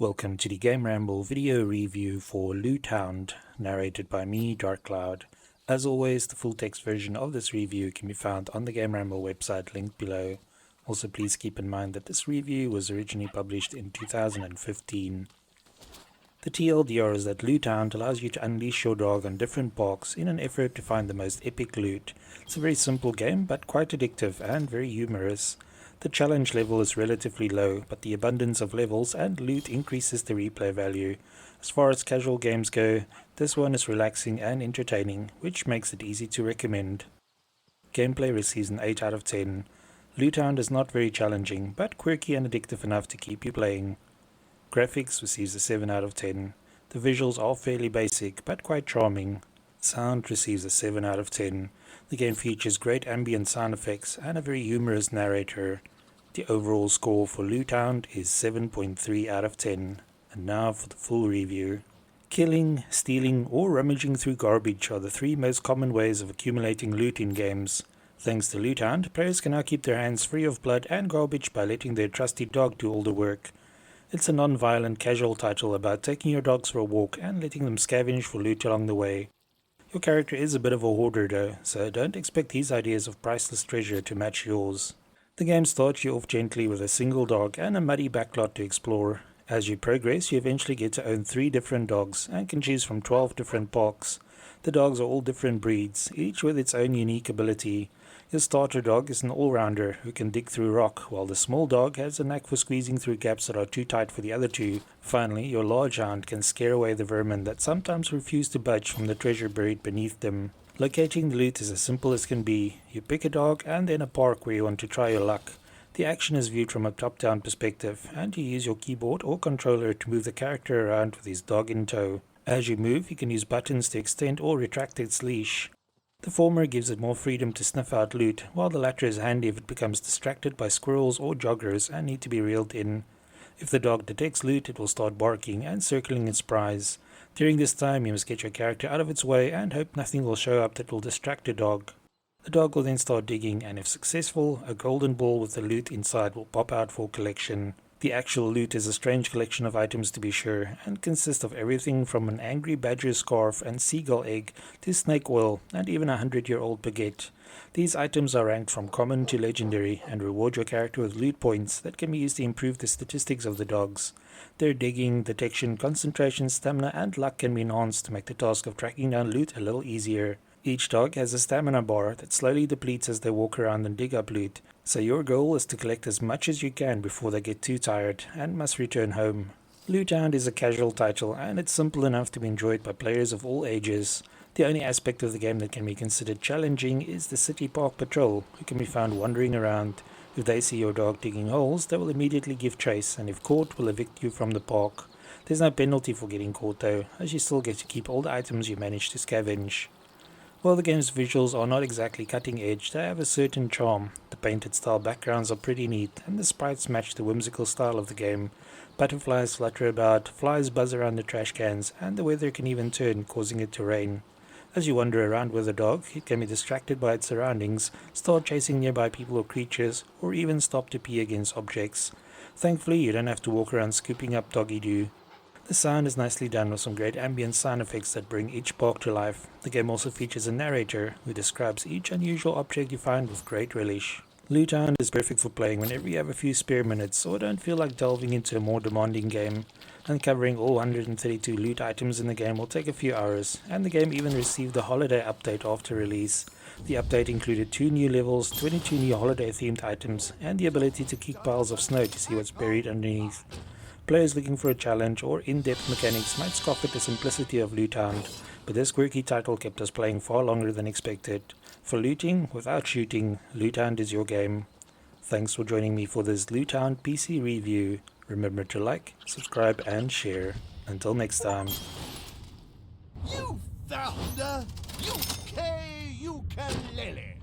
Welcome to the GameRamble video review for Hound, narrated by me, Darkcloud. As always, the full text version of this review can be found on the GameRamble website linked below. Also, please keep in mind that this review was originally published in 2015. The TLDR is that Hound allows you to unleash your dog on different parks in an effort to find the most epic loot. It's a very simple game, but quite addictive and very humorous. The challenge level is relatively low, but the abundance of levels and loot increases the replay value. As far as casual games go, this one is relaxing and entertaining, which makes it easy to recommend. Gameplay receives an 8 out of 10. Hound is not very challenging, but quirky and addictive enough to keep you playing. Graphics receives a 7 out of 10. The visuals are fairly basic, but quite charming. Sound receives a 7 out of 10. The game features great ambient sound effects and a very humorous narrator. The overall score for Hound is 7.3 out of 10. And now for the full review. Killing, stealing, or rummaging through garbage are the three most common ways of accumulating loot in games. Thanks to Hound, players can now keep their hands free of blood and garbage by letting their trusty dog do all the work. It's a non-violent casual title about taking your dogs for a walk and letting them scavenge for loot along the way. Your character is a bit of a hoarder though, so don't expect his ideas of priceless treasure to match yours. The game starts you off gently with a single dog and a muddy backlot to explore. As you progress, you eventually get to own 3 different dogs and can choose from 12 different parks. The dogs are all different breeds, each with its own unique ability. Your starter dog is an all-rounder who can dig through rock, while the small dog has a knack for squeezing through gaps that are too tight for the other two. Finally, your large hound can scare away the vermin that sometimes refuse to budge from the treasure buried beneath them. Locating the loot is as simple as can be. You pick a dog and then a park where you want to try your luck. The action is viewed from a top-down perspective, and you use your keyboard or controller to move the character around with his dog in tow. As you move, you can use buttons to extend or retract its leash. The former gives it more freedom to sniff out loot, while the latter is handy if it becomes distracted by squirrels or joggers and need to be reeled in. If the dog detects loot, it will start barking and circling its prize. During this time, you must get your character out of its way and hope nothing will show up that will distract the dog. The dog will then start digging, and if successful, a golden ball with the loot inside will pop out for collection. The actual loot is a strange collection of items to be sure, and consists of everything from an angry badger scarf and seagull egg to snake oil and even a 100-year-old baguette. These items are ranked from common to legendary and reward your character with loot points that can be used to improve the statistics of the dogs. Their digging, detection, concentration, stamina and luck can be enhanced to make the task of tracking down loot a little easier. Each dog has a stamina bar that slowly depletes as they walk around and dig up loot, so your goal is to collect as much as you can before they get too tired and must return home. Hound is a casual title, and it's simple enough to be enjoyed by players of all ages. The only aspect of the game that can be considered challenging is the city park patrol, who can be found wandering around. If they see your dog digging holes, they will immediately give chase, and if caught, will evict you from the park. There's no penalty for getting caught though, as you still get to keep all the items you manage to scavenge. While the game's visuals are not exactly cutting edge, they have a certain charm. The painted style backgrounds are pretty neat, and the sprites match the whimsical style of the game. Butterflies flutter about, flies buzz around the trash cans, and the weather can even turn, causing it to rain. As you wander around with a dog, it can be distracted by its surroundings, start chasing nearby people or creatures, or even stop to pee against objects. Thankfully, you don't have to walk around scooping up doggy doo. The sound is nicely done with some great ambient sound effects that bring each park to life. The game also features a narrator who describes each unusual object you find with great relish. Hound is perfect for playing whenever you have a few spare minutes or don't feel like delving into a more demanding game. Uncovering all 132 loot items in the game will take a few hours, and the game even received a holiday update after release. The update included 2 new levels, 22 new holiday themed items, and the ability to kick piles of snow to see what's buried underneath. Players looking for a challenge or in-depth mechanics might scoff at the simplicity of Hound, but this quirky title kept us playing far longer than expected. For looting without shooting, Hound is your game. Thanks for joining me for this Hound PC review. Remember to like, subscribe and share. Until next time. You found her! You ukulele!